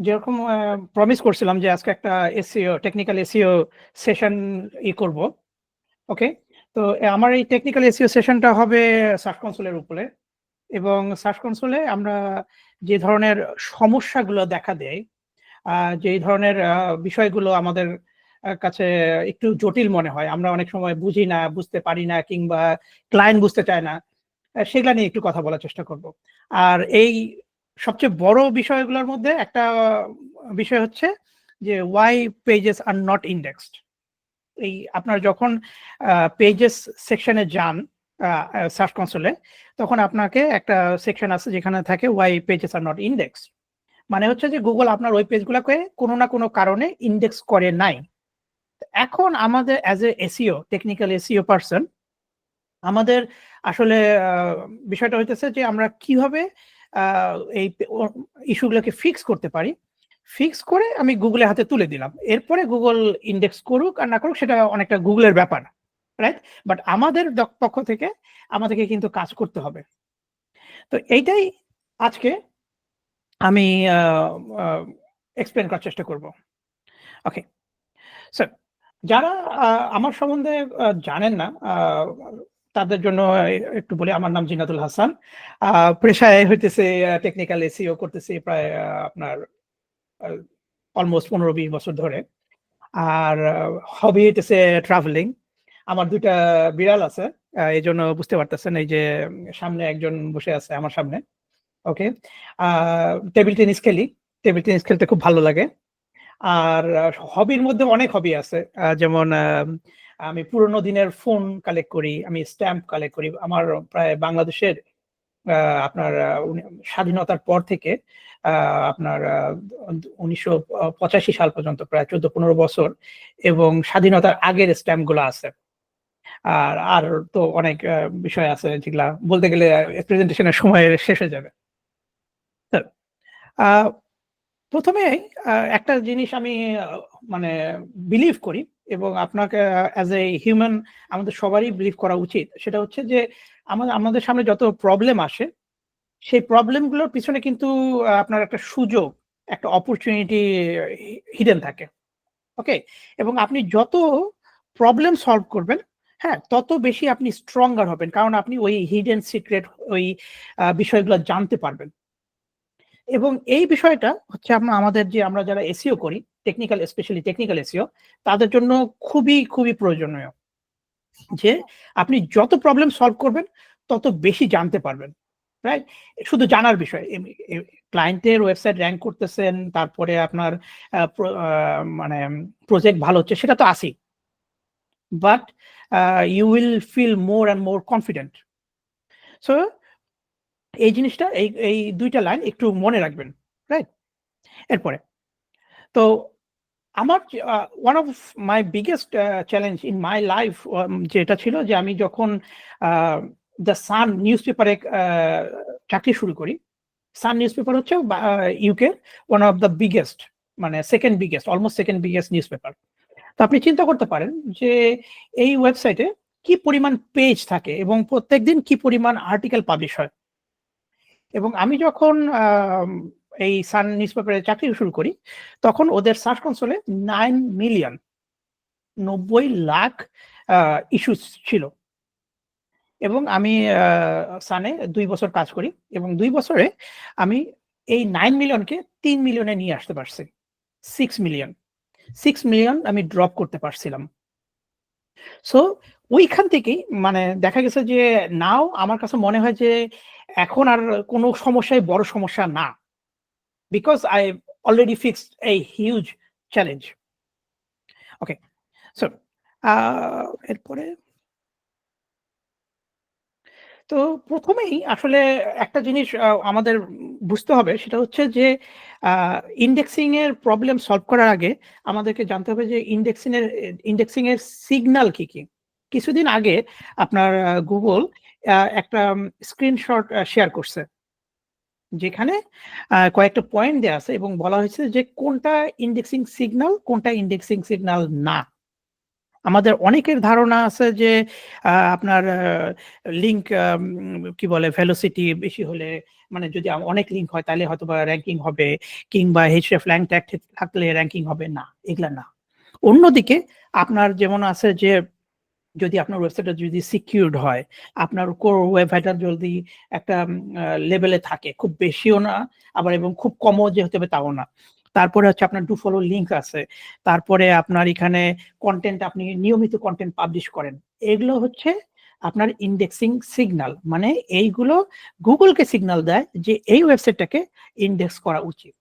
যেরকম প্রমিস করছিলাম যে আজকে একটা এসইও টেকনিক্যাল এসইও সেশন করব। ওকে, তো আমার এই টেকনিক্যাল এসইও সেশনটা হবে সার্চ কনসোলের উপরে, এবং সার্চ কনসোলে আমরা যে ধরনের সমস্যাগুলো দেখা দেয়, যে ধরনের বিষয়গুলো আমাদের কাছে একটু জটিল মনে হয়, আমরা অনেক সময় বুঝি না, বুঝতে পারি না, কিংবা ক্লায়েন্ট বুঝতে চায় না, সেগুলা নিয়ে একটু কথা বলার চেষ্টা করব। আর এই সবচেয়ে বড় বিষয়গুলোর মধ্যে একটা বিষয় হচ্ছে যে why pages are not indexed. এই আপনার যখন পেজেস সেকশনে যান সার্চ কনসোলে, তখন আপনাকে একটা সেকশন আছে যেখানে থাকে why pages are not index. মানে হচ্ছে যে গুগল আপনার ওই পেজগুলোকে কোনো না কোনো কারণে ইন্ডেক্স করে নাই। এখন আমাদের as a SEO, technical SEO person, আমাদের আসলে বিষয়টা হইতেছে যে আমরা কিভাবে এই ইস্যুগুলোকে ফিক্স করতে পারি। ফিক্স করে আমি গুগলের হাতে তুলে দিলাম, এরপরে গুগল ইন্ডেক্স করুক আর না করুক সেটা অনেকটা গুগলের ব্যাপার, রাইট? বাট আমাদের পক্ষ থেকে আমাদেরকে কিন্তু কাজ করতে হবে। তো এইটাই আজকে আমি এক্সপ্লেন করার চেষ্টা করব। ওকে, স্যার, যারা আমার সম্বন্ধে জানেন না, তাদের জন্য একটু বলি, আমার নাম জিনাতুল হাসান। পেশায় হইতেছে টেকনিক্যাল এসইও করতেছি প্রায় আপনার অলমোস্ট 15-20 বছর ধরে। আর হবি হইতেছে ট্রাভেলিং। আমার 2টা বিড়াল আছে, এই জন্য বুঝতে পারতেছেন এই যে সামনে একজন বসে আছে আমার সামনে। ওকে, টেবিল টেনিস খেলি, টেবিল টেনিস খেলতে খুব ভালো লাগে। আর হবির মধ্যে অনেক হবি আছে, যেমন আমি পুরোনো দিনের ফোন কালেক্ট করি, আমি স্ট্যাম্প কালেক্ট করি। আমার প্রায় বাংলাদেশের আপনার স্বাধীনতার পর থেকে আপনার 1985 সাল পর্যন্ত প্রায় 14-15 বছর, এবং স্বাধীনতার আগের স্ট্যাম্প গুলো আছে। আর আর তো অনেক বিষয় আছে যেগুলা বলতে গেলে প্রেজেন্টেশনের সময় শেষ হয়ে যাবে। আহ প্রথমে একটা জিনিস আমি মানে বিলিভ করি, এবং আপনাকে অ্যাজ এ হিউম্যান আমাদের সবারই বিলিভ করা উচিত, সেটা হচ্ছে যে আমাদের সামনে যত প্রবলেম আসে, সেই প্রবলেমগুলোর পিছনে কিন্তু আপনার একটা সুযোগ, একটা অপরচুনিটি হিডেন থাকে। ওকে, এবং আপনি যত প্রবলেম সলভ করবেন, হ্যাঁ, তত বেশি আপনি স্ট্রঙ্গার হবেন, কারণ আপনি ওই হিডেন সিক্রেট, ওই বিষয়গুলো জানতে পারবেন। এবং এই বিষয়টা হচ্ছে আমাদের যে আমরা যারা এসইও করি, টেকনিক্যাল, স্পেশালি টেকনিক্যাল এসইও, তাদের জন্য খুবই খুবই প্রয়োজনীয় যে আপনি যত প্রবলেম সলভ করবেন তত বেশি জানতে পারবেন, রাইট? শুধু জানার বিষয়, ক্লায়েন্টের ওয়েবসাইট র্যাঙ্ক করতেছেন, তারপরে আপনার মানে প্রজেক্ট ভালো হচ্ছে, সেটা তো আসি, but you will feel more and more confident. So এই জিনিসটা, এই এই 2টা লাইন একটু মনে রাখবেন, রাইট? এরপরে তো আমার one of my biggest challenge in my life যেটা ছিল যে আমি যখন দ্য সান নিউজ পেপারে চাকরি শুরু করি। সান নিউজ পেপার হচ্ছে UK one of the biggest, মানে second biggest, almost second biggest newspaper. তো আপনি চিন্তা করতে পারেন যে এই ওয়েবসাইটে কি পরিমাণ পেজ থাকে এবং প্রত্যেকদিন কি পরিমাণ আর্টিকেল পাবলিশ হয়। এবং আমি যখন এই সান নিউজ পেপারে চাকরি শুরু করি, তখন ওদের সার্চ কনসোলে 9 মিলিয়ন, 90 লাখ ইস্যুস ছিল। এবং আমি সানে 2 বছর কাজ করি, এবং 2 বছরে আমি এই 9 মিলিয়নকে 3 মিলিয়নে নিয়ে আসতে পারছি। 6 মিলিয়ন, 6 মিলিয়ন আমি ড্রপ করতে পারছিলাম। সো ওইখান থেকেই মানে দেখা গেছে যে নাও আমার কাছে মনে হয় যে এখন আর কোনো সমস্যাই বড় সমস্যা না, because I already fixed a huge challenge. Okay, so এরপরে তো প্রথমেই আসলে একটা জিনিস আমাদের বুঝতে হবে, সেটা হচ্ছে যে ইন্ডেক্সিং এর প্রবলেম সলভ করার আগে আমাদেরকে জানতে হবে যে ইন্ডেক্সিং এর সিগন্যাল কি কি। কিছুদিন আগে আপনার গুগল একটা স্ক্রিনশট শেয়ার করছে, যেখানে কয়েকটা পয়েন্ট দেয়া আছে এবং বলা হয়েছে যে কোনটা ইন্ডেক্সিং সিগন্যাল, কোনটা ইন্ডেক্সিং সিগন্যাল না। আমাদের অনেকের ধারণা আছে যে আপনার লিঙ্ক কি বলে ভেলোসিটি বেশি হলে মানে যদি অনেক লিঙ্ক হয় তাহলে হয়তোবা র‍্যাংকিং হবে কিংবা hreflang ট্যাগ থাকলে র‍্যাংকিং হবে না, এগুলা না। অন্যদিকে আপনার যেমন আছে যে যদি আপনার ওয়েবসাইটটা যদি সিকিউরড হয়, আপনার কোর ওয়েব ভাইটাল যদি একটা লেভেলে থাকে, খুব বেশিও না আবার এবং খুব কমও যে হতে হবে তাও না। তারপরে হচ্ছে আপনার ডু ফলো লিঙ্ক আছে। তারপরে আপনার এখানে কনটেন্ট আপনি নিয়মিত কনটেন্ট পাবলিশ করেন। এগুলো হচ্ছে আপনার ইনডেক্সিং সিগনাল। মানে এইগুলো গুগলকে সিগনাল দেয় যে এই ওয়েবসাইটটাকে ইনডেক্স করা উচিত।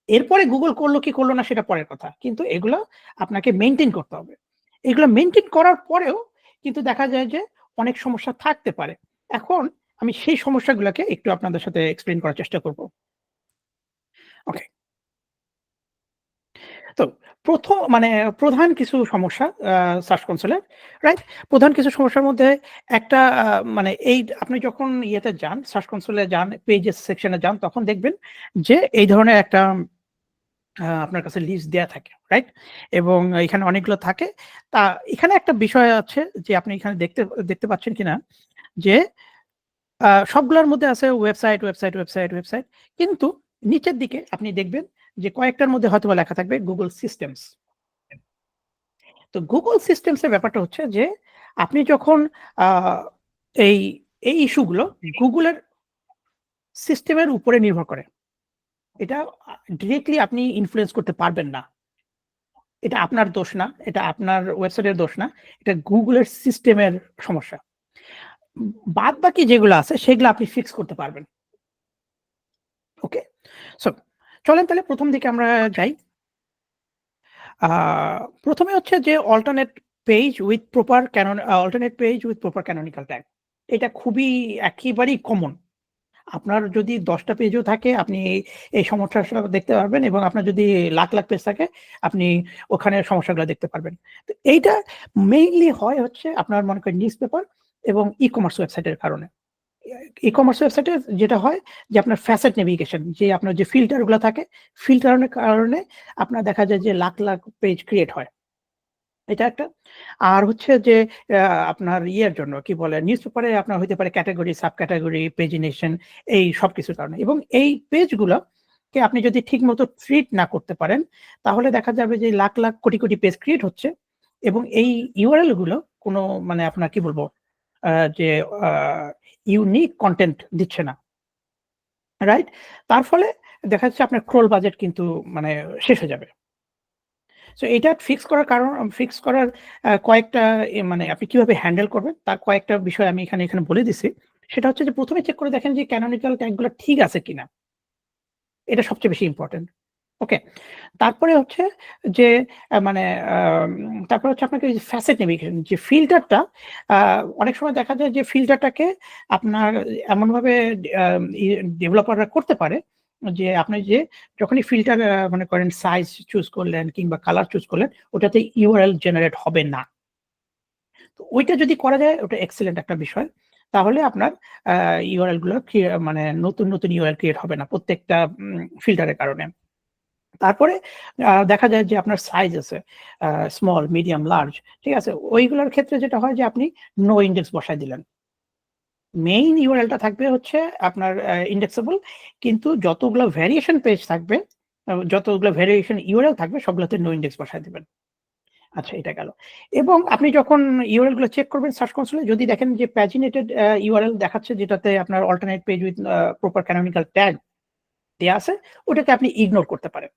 এরপরে গুগল করলো কি করলো না সেটা পরের কথা। কিন্তু এগুলো আপনাকে মেইনটেইন করতে হবে। এগুলো মেইনটেইন করার পরেও কিন্তু দেখা যায় যে অনেক সমস্যা থাকতে পারে। এখন আমি সেই সমস্যাগুলোকে একটু আপনাদের সাথে এক্সপ্লেইন করার চেষ্টা করব। ওকে। তো মানে প্রধান কিছু সমস্যা সার্চ কনসোলের, রাইট? প্রধান কিছু সমস্যার মধ্যে একটা মানে এই আপনি যখন ইয়েতে যান, সার্চ কনসোলে যান, পেজেস সেকশনে যান তখন দেখবেন যে এই ধরনের একটা আপনার কাছে লিস্ট দেয়া থাকে, রাইট? এবং এখানে অনেকগুলো থাকে। তা এখানে একটা বিষয় আছে যে আপনি এখানে দেখতে পাচ্ছেন কিনা যে সবগুলোর মধ্যে আছে ওয়েবসাইট। কিন্তু নিচের দিকে আপনি দেখবেন যে কয়েকটার মধ্যে হয়তোবা লেখা থাকবে Google Systems। তো Google Systems এর ব্যাপারটা হচ্ছে যে আপনি যখন আ এই ইস্যু গুলো Google এর সিস্টেমের উপরে নির্ভর করে। এটা ডিরেক্টলি আপনি ইনফ্লুয়েন্স করতে পারবেন না। এটা আপনার দোষ না, এটা আপনার ওয়েবসাইটের দোষ না। এটা Google এর সিস্টেমের সমস্যা। বাদবাকি যেগুলো আছে সেগুলো আপনি ফিক্স করতে পারবেন। ওকে? সো চলেন তাহলে ১ম দিকে আমরা যাই। আ ১ম এ হচ্ছে যে alternate page with proper canonical tag। এটা খুবই একেবারেই কমন। আপনার যদি ১০ টা পেজও থাকে আপনি এই সমস্যাটা দেখতে পারবেন এবং আপনার যদি লাখ পেজ থাকে আপনি ওখানে সমস্যাগুলো দেখতে পারবেন। তো এইটা মেইনলি হয় হচ্ছে আপনার মনে করেন নিউজ পেপার এবং ই-কমার্স ওয়েবসাইটের কারণে। ই-কমার্স ওয়েবসাইটে যেটা হয় যে আপনার ফ্যাসেট নেভিগেশন যে আপনার যে ফিল্টার গুলা থাকে, ফিল্টারের কারণে আপনার দেখা যায় যে লাখ পেজ ক্রিয়েট হয়। এটা একটা। আর হচ্ছে যে আ আপনার ইয়ের জন্য কি বলে নিউজপেপারে আপনার হইতে পারে ক্যাটেগরি, সাব ক্যাটেগরি, পেজিনেশন এই সবকিছুর কারণে। এবং এই পেজগুলোকে আপনি যদি ঠিকমতো ট্রিট না করতে পারেন, তাহলে দেখা যাবে যে লাখ কোটি পেজ ক্রিয়েট হচ্ছে এবং এই ইউআরএল গুলো কোনো মানে আপনার কি বলবো আ যে আ ইউনিক কনটেন্ট দিচ্ছে না। রাইট? তার ফলে দেখা যাচ্ছে আপনার ক্রল বাজেট কিন্তু মানে শেষ হয়ে যাবে। সো এটা ফিক্স করার কয়েকটা মানে আপনি কিভাবে হ্যান্ডেল করবেন তার কয়েকটা বিষয় আমি এখানে বলে দিছি। সেটা হচ্ছে যে ১ম এ চেক করে দেখেন যে ক্যানোনিকাল ট্যাগ গুলা ঠিক আছে কিনা। এটা সবচেয়ে বেশি ইম্পোর্টেন্ট। ওকে? তারপরে হচ্ছে যে মানে আম তারপরে হচ্ছে আপনাকে ওই যে ফ্যাসেট নেভিগেশন যে ফিল্টারটা আ অনেক সময় দেখা যায় যে ফিল্টারটাকে আপনার এমনভাবে আ ই ডেভেলপাররা করতে পারে যে আপনি যে যখনই ফিল্টার মনে করেন সাইজ চুজ করলেন কিংবা কালার চুজ করলেন ওটাতে ইউআরএল জেনারেট হবে না। তো ওইটা যদি করা যায় ওটা এক্সেলেন্ট একটা বিষয়। তাহলে আপনার আ ইউআরএল গুলো মানে নতুন ইউআরএল ক্রিয়েট হবে না প্রত্যেকটা ফিল্টারের কারণে। তারপরে দেখা যায় যে আপনার সাইজ আছে স্মল, মিডিয়াম, লার্জ, ঠিক আছে? ওইগুলোর ক্ষেত্রে যেটা হয় যে আপনি নো ইনডেক্স বসায় দিলেন। মেইন ইউআরএল টা থাকবে হচ্ছে আপনার ইন্ডেক্সেবল কিন্তু যতগুলো ভেরিয়েশন পেজ থাকবে, যতগুলো ভেরিয়েশন ইউআরএল থাকবে সবগুলোতে নো ইনডেক্স বসায় দিবেন। আচ্ছা এটা গেল। এবং আপনি যখন ইউআরএল গুলো চেক করবেন সার্চ কনসোলে যদি দেখেন যে প্যাজিনেটেড ইউআরএল দেখাচ্ছে যেটাতে আপনার alternate page with proper canonical tag দেয়া আছে, ওটাকে আপনি ইগনোর করতে পারেন।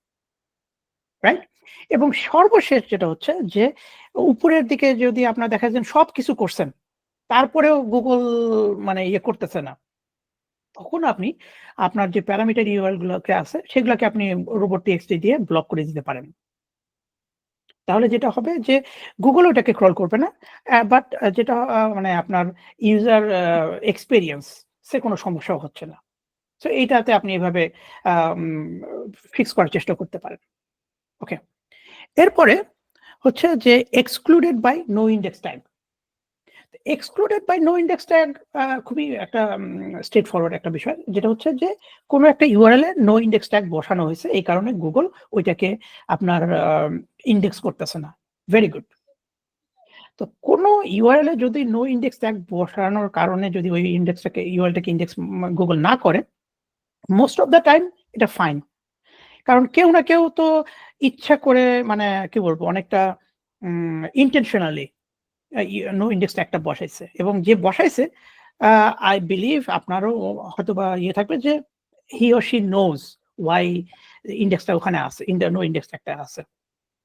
রাইট? এবং সর্বশেষ যেটা হচ্ছে যে উপরের দিকে যদি আপনার দেখা যায় সবকিছু করছেন, তারপরেও Google মানে ইয়ে করতেছে না। তখন আপনি আপনার যে প্যারামিটার ইউআরএল গুলোকে আছে সেগুলাকে আপনি robots.txt দিয়ে ব্লক করে দিতে পারেন। তাহলে যেটা হবে যে Google ওটাকে ক্রল করবে না। বাট যেটা মানে আপনার ইউজার এক্সপেরিয়েন্স এ কোনো সমস্যাও হচ্ছে না। সো এইটাতে আপনি এভাবে আম ফিক্স করার চেষ্টা করতে পারেন। ওকে। এরপরে হচ্ছে যে excluded by no index tag. Excluded by no index tag খুবই একটা স্ট্রেইট ফরওয়ার্ড একটা বিষয়। যেটা হচ্ছে যে কোন একটা ইউআরএল এ নো ইনডেক্স ট্যাগ বসানো হয়েছে। এই কারণে Google ওইটাকে আপনার ইনডেক্স করতেছে না। Very good. তো কোনো ইউআরএল এ যদি নো ইনডেক্স ট্যাগ বসানোর কারণে যদি ওই ইউআরএলটাকে ইনডেক্স গুগল না করে, মোস্ট অফ দ্য টাইম এটা ফাইন। কারণ কেউ না কেউ তো ইচ্ছা করে মানে কি বলবো অনেকটা ইনটেনশনালি নো ইনডেক্স ট্যাগটা বসাইছে এবং যে বসাইছে আই বিলিভ আপনারও হয়তোবা ইয়ে থাকবে যে he or she knows Y ইনডেক্সটা ওখানে আছে, নো ইনডেক্স ট্যাগটা আছে।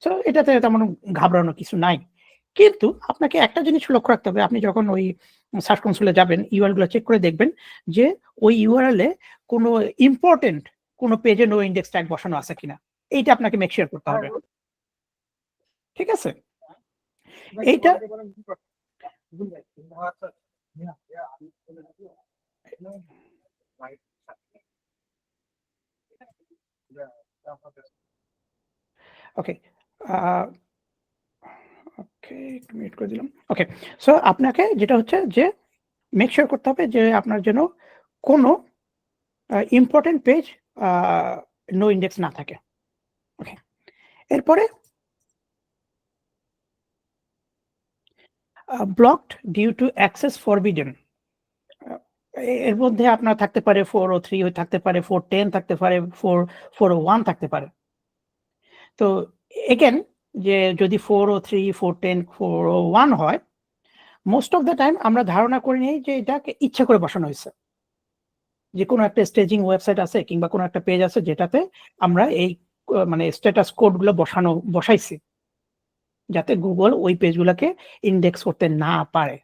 সো এটাতে তেমন ঘাবড়ানোর কিছু নাই। কিন্তু আপনাকে একটা জিনিস লক্ষ্য রাখতে হবে, আপনি যখন ওই সার্চ কনসোলে যাবেন, ইউআরএল গুলো চেক করে দেখবেন যে ওই ইউআরএল এ কোনো ইম্পোর্টেন্ট কোনো পেজে নো ইনডেক্স ট্যাগ বসানো আছে কিনা। এইটা আপনাকে মেক শিওর করতে হবে। ঠিক আছে? এইটা ওকে। ওকে, একটু মিউট করে দিলাম। ওকে। সো আপনাকে যেটা হচ্ছে যে মেক শিওর করতে হবে যে আপনার যেন কোনো ইম্পোর্টেন্ট পেজ নো ইনডেক্স না থাকে। ওকে। এরপরে blocked due to access forbidden. এর মধ্যে আপনার থাকতে পারে 403 থাকতে পারে, 410 থাকতে পারে, 401 থাকতে পারে। তো এগেন যে যদি 403, 410, 401 হয়, মোস্ট অফ দ্য টাইম আমরা ধারণা করে নিই যে এটাকে ইচ্ছা করে বসানো হয়েছে। যে কোনো একটা স্টেজিং ওয়েবসাইট আছে কিংবা কোনো একটা পেজ আছে যেটাতে আমরা এই মানে স্ট্যাটাস কোড গুলো বসাইছি যাতে গুগল ওই পেজগুলোকে ইন্ডেক্স করতে না পারে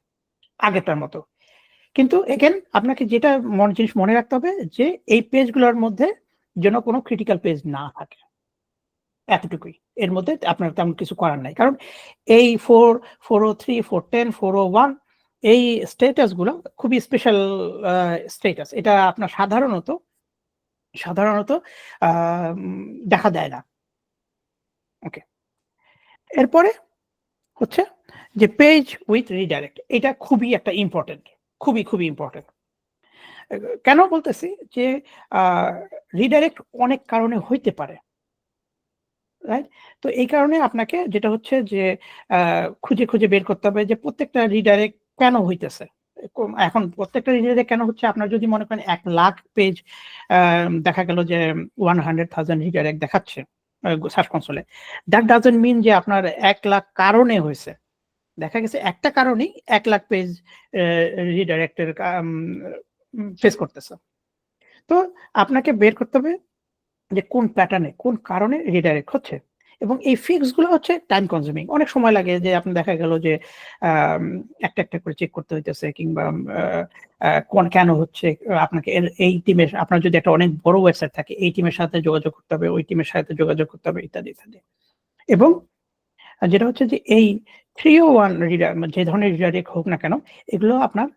আগেরটার মতো। কিন্তু এগেন আপনাকে যেটা জিনিস মনে রাখতে হবে যে এই পেজগুলোর মধ্যে যেন কোনো ক্রিটিক্যাল পেজ না থাকে, এতটুকুই। এর মধ্যে আপনার তেমন কিছু করার নাই। কারণ এই 403, 410, 401 এই স্ট্যাটাস গুলো খুবই স্পেশাল স্ট্যাটাস। এটা আপনার সাধারণত দেখা দেয় না। ওকে। এরপরে হচ্ছে যে পেজ উইথ রিডাইরেক্ট, এটা খুবই একটা ইম্পর্টেন্ট, খুবই ইম্পর্টেন্ট। কেন বলতেছি যে রিডাইরেক্ট অনেক কারণে হইতে পারে, রাইট? তো এই কারণে আপনাকে যেটা হচ্ছে যে খুঁজে বের করতে হবে যে প্রত্যেকটা রিডাইরেক্ট কেন হইতেছে। এখন প্রত্যেকটা রিডাইরেক্ট কেন হচ্ছে, আপনার যদি মনে করেন ১ লাখ পেজ দেখা গেল যে 100,000 রিডাইরেক্ট দেখাচ্ছে সার্চ কনসোলে। দ্যাট ডাজন্ট মিন যে আপনার ১ লাখ কারণে হয়েছে। দেখা গেছে একটা কারণেই ১ লাখ পেজ রিডাইরেক্টের ফেস করতেছে। তো আপনাকে বের করতে হবে যে কোন প্যাটার্নে, কোন কারণে রিডাইরেক্ট হচ্ছে এবং এই ফিক্স গুলো হচ্ছে টাইম কনজিউমিং। অনেক সময় লাগে যে আপনার দেখা গেল যে আম একটা করে চেক করতে হইতেছে কিংবা আ আ কেন হচ্ছে আপনাকে এই টিমের, আপনার যদি একটা অনেক বড় ওয়েবসাইট থাকে, এই টিমের সাথে যোগাযোগ করতে হবে, ওই টিমের সাথে যোগাযোগ করতে হবে ইত্যাদি। এবং যেটা হচ্ছে যে এই 301 যে ধরনের রিডাইরেক্ট হোক না কেন, এগুলো আপনার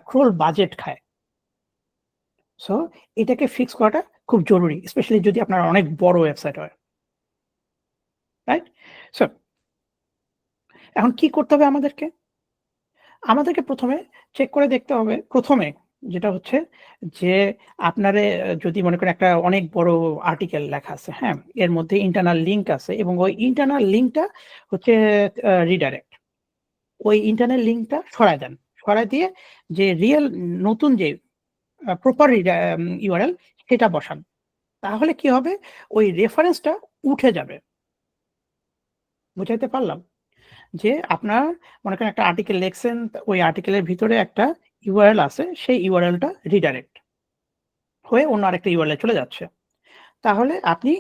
ক্রল বাজেট খায়। সো এটাকে ফিক্স করাটা খুব জরুরি। স্পেশালি যদি আপনার অনেক বড় ওয়েবসাইট হয়। রাইট? সো এখন কি করতে হবে আমাদেরকে? আমাদেরকে ১ম এ চেক করে দেখতে হবে, ১ম এ যেটা হচ্ছে যে আপনারে যদি মনে করেন একটা অনেক বড় আর্টিকেল লেখা আছে, হ্যাঁ? এর মধ্যে ইন্টারনাল লিঙ্ক আছে এবং ওই ইন্টারনাল লিঙ্কটা হচ্ছে রিডাইরেক্ট। ওই ইন্টারনাল লিঙ্কটা সরায় দেন। সরায় দিয়ে যে রিয়াল নতুন যে প্রপার ইউআরএল সেটা বসান। তাহলে কি হবে? ওই রেফারেন্সটা উঠে যাবে। বুঝাইতে পারলাম? যে আপনার মনে করেন একটা আর্টিকেল লিখছেন, ওই আর্টিকেলের ভিতরে একটা ইউআরএল আছে, সেই ইউআরএলটা রিডাইরেক্ট হয়ে অন্য আরেকটা ইউআরএল এ চলে যাচ্ছে। তাহলে আপনি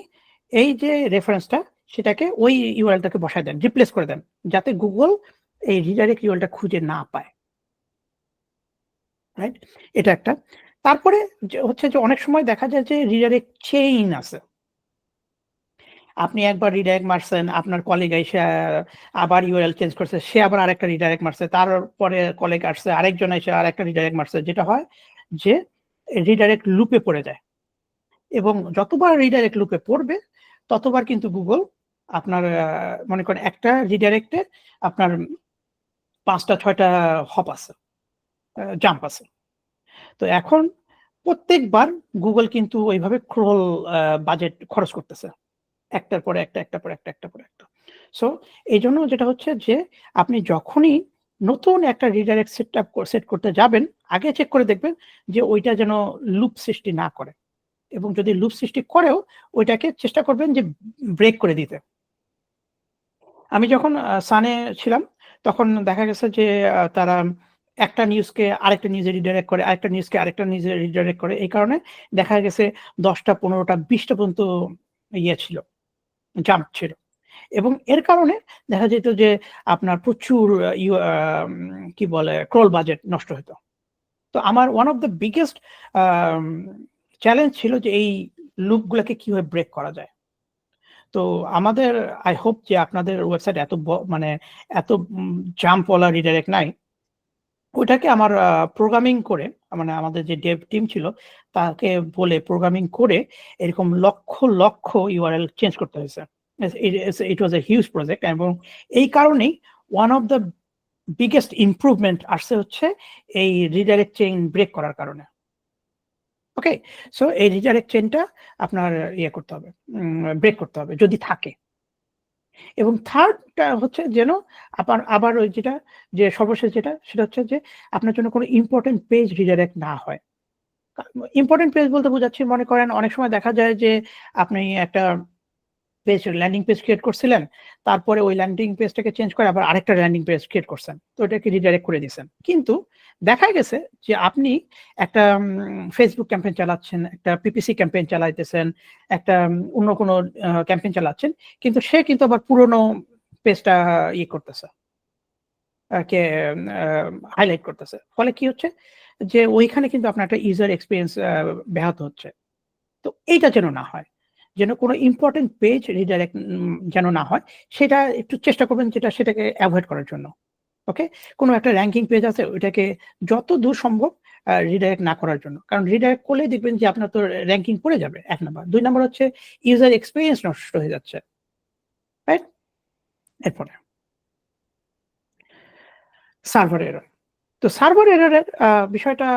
এই যে রেফারেন্সটা সেটাকে ওই ইউআরএলটাকে বসায় দেন, রিপ্লেস করে দেন। যাতে গুগল এই রিডাইরেক্ট ইউআরএলটা খুঁজে না পায়। রাইট? এটা একটা। তারপরে যে হচ্ছে যে অনেক সময় দেখা যায় যে রিডাইরেক্ট চেইন আছে। আপনি একবার রিডাইরেক্ট মারছেন, আপনার কলিগ আইসা আবার ইউআরএল চেঞ্জ করছে। সে আবার আরেকটা রিডাইরেক্ট মারছে। তারপরে কলিগ আসছে, আরেকজন এসে আরেকটা রিডাইরেক্ট মারছে। যেটা হয় যে রিডাইরেক্ট লুপে পড়ে যায়। এবং যতবার রিডাইরেক্ট লুপে পড়বে, ততবার কিন্তু গুগল আপনার মনে করেন একটা রিডাইরেক্টে আপনার ৫ টা ৬ টা হপ আছে, জাম্প আছে। তো এখন প্রত্যেকবার গুগল কিন্তু ওইভাবে ক্রল বাজেট খরচ করতেছে। একটার পরে একটা, একটার পরে একটা, একটার পরে একটা। সো এইজন্য যেটা হচ্ছে যে আপনি যখনই নতুন একটা রিডাইরেক্ট সেট করতে যাবেন, আগে চেক করে দেখবেন যে ওইটা যেন লুপ সৃষ্টি না করে। এবং যদি লুপ সৃষ্টি করেও ওইটাকে চেষ্টা করবেন যে ব্রেক করে দিতে। আমি যখন সানে ছিলাম তখন দেখা গেছে যে তারা একটা নিউজকে আরেকটা নিউজে রিডাইরেক্ট করে, আরেকটা নিউজকে আরেকটা নিউজে রিডাইরেক্ট করে। এই কারণে দেখা গেছে ১০ টা ১৫ টা ২০ টা পর্যন্ত ইয়ে ছিল, জাম্প ছিল। এবং এর কারণে দেখা যেত যে আপনার প্রচুর কি বলে ক্রল বাজেট নষ্ট হতো। তো আমার one of the biggest um challenge ছিল যে এই লুপ গুলাকে কিভাবে ব্রেক করা যায়। তো আমাদের আই হোপ যে আপনাদের ওয়েবসাইট এত মানে এত জাম্প ওয়ালা রিডাইরেক্ট নাই। ওইটাকে আমার প্রোগ্রামিং করে মানে আমাদের যে ডেভ টিম ছিল তাকে বলে প্রোগ্রামিং করে এরকম লক্ষ, লক্ষ ইউআরএল চেঞ্জ করতে হয়েছে। ইট ওয়াজ এ হিউজ প্রজেক্ট এবং এই কারণেই one of the biggest improvement আসছে হচ্ছে এই রিডাইরেক্ট চেইন ব্রেক করার কারণে। ওকে? সো এই রিডাইরেক্ট চেইনটা আপনার ইয়ে করতে হবে, ব্রেক করতে হবে যদি থাকে। এবং 3rd টা হচ্ছে যেন আবার ওই যেটা যে সর্বশেষ যেটা সেটা হচ্ছে যে আপনার জন্য কোনো ইম্পোর্টেন্ট পেজ রিডাইরেক্ট না হয়। ইম্পোর্টেন্ট পেজ বলতে বোঝাচ্ছি মনে করেন অনেক সময় দেখা যায় যে আপনি একটা ল্যান্ডিং পেজ ক্রিয়েট করছিলেন। তারপরে ওই ল্যান্ডিং পেজটাকে চেঞ্জ করে আবার আরেকটা ল্যান্ডিং পেজ ক্রিয়েট করছেন। তো এটাকে রিডাইরেক্ট করে দিছেন। কিন্তু দেখা গেছে যে আপনি একটা Facebook ক্যাম্পেইন চালাচ্ছেন, একটা PPC ক্যাম্পেইন চালাইতেছেন, একটা অন্য কোনো ক্যাম্পেইন চালাচ্ছেন। কিন্তু সে কিন্তু আবার পুরনো পেজটা করতেছে। কে আ হাইলাইট করতেছে। ফলে কি হচ্ছে? যে ওইখানে কিন্তু আপনার একটা ইউজার এক্সপেরিয়েন্স ব্যাহত হচ্ছে। তো এইটা যেন না হয়। যেন কোনো ইম্পোর্টেন্ট পেজ রিডাইরেক্ট যেন না হয়, সেটা একটু চেষ্টা করবেন সেটাকে এভয়েড করার জন্য। ওকে? কোনো একটা র‍্যাংকিং পেজ আছে ওইটাকে যতদূর সম্ভব রিডাইরেক্ট না করার জন্য। কারণ রিডাইরেক্ট করলেই দেখবেন যে আপনার তো র‍্যাংকিং পড়ে যাবে ১ নাম্বার। ২ নাম্বার হচ্ছে ইউজার এক্সপেরিয়েন্স নষ্ট হয়ে যাচ্ছে। রাইট? এরপরে সার্ভার এরর। তো সার্ভার এরর এর বিষয়টা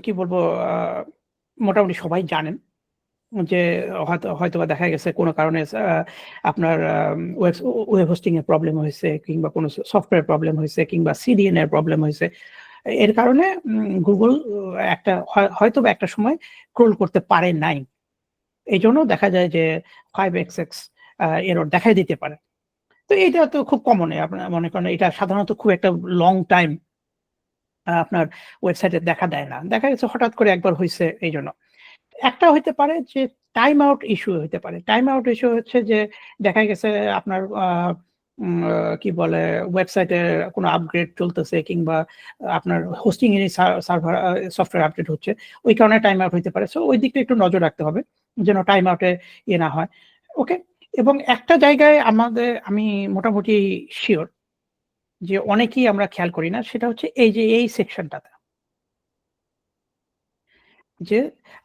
কি বলবো আ মোটামুটি সবাই জানেন। যে হয়তোবা দেখা গেছে কোনো কারণে আপনার ওয়েব হোস্টিং এর প্রবলেম হইছে কিংবা কোনো সফটওয়্যার প্রবলেম হইছে কিংবা সিডিএন এর প্রবলেম হইছে। এর কারণে Google একটা হয়তোবা একটা সময় ক্রল করতে পারে নাই। এজন্য দেখা যায় যে 5xx এরর দেখাই দিতে পারে। তো এটা তো খুব কমন আপনার মনে করেন এটা সাধারণত খুব একটা লং টাইম আপনার ওয়েবসাইটে দেখা দেয় না। দেখা গেছে হঠাৎ করে একবার হইছে এইজন্য। একটা হইতে পারে যে টাইম আউট ইস্যু হইতে পারে। টাইম আউট ইস্যু হচ্ছে যে দেখা গেছে আপনার কি বলে ওয়েবসাইটে কোনো আপগ্রেড চলতেছে কিংবা আপনার হোস্টিং এর সার্ভার সফটওয়্যার আপডেট হচ্ছে। ওই কারণে টাইম আউট হইতে পারে। সো ওই দিকটা একটু নজর রাখতে হবে। যেন টাইম আউট এ না হয়। ওকে? এবং একটা জায়গায় আমি মোটামুটি সিউর যে অনেকেই আমরা খেয়াল করি না। সেটা হচ্ছে এই যে এই সেকশনটাতে। যে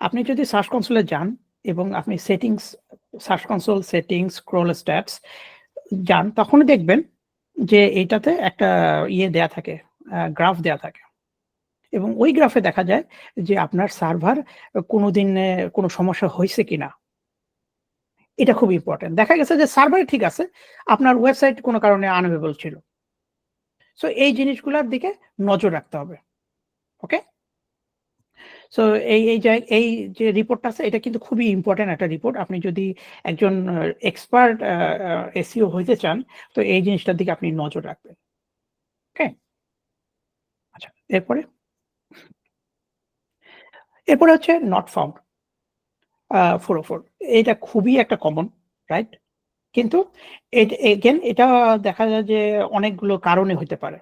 আপনি যদি সার্চ কনসোল এ যান এবং আপনি search console settings, scroll stats যান তখনই দেখবেন যে এইটাতে একটা দেয়া থাকে, গ্রাফ দেয়া থাকে। এবং ওই গ্রাফে দেখা যায় যে আপনার সার্ভার কোনদিন কোনো সমস্যা হইছে কিনা। এটা খুব ইম্পোর্টেন্ট। দেখা গেছে যে সার্ভারে ঠিক আছে, আপনার ওয়েবসাইট কোনো কারণে আনএভেইলেবল ছিল। সো এই জিনিসগুলার দিকে নজর রাখতে হবে। ওকে? সো এই যে রিপোর্টটা আছে এটা কিন্তু খুবই ইম্পোর্টেন্ট একটা রিপোর্ট। আপনি যদি একজন এক্সপার্ট এসইও হইতে চান, তো এই জিনিসটার দিকে আপনি নজর রাখবেন। ওকে? আচ্ছা, এরপরে হচ্ছে নট ফাউন্ড 404 এটা খুবই একটা কমন, রাইট? কিন্তু এগেইন এটা দেখা যায় যে অনেকগুলো কারণে হইতে পারে।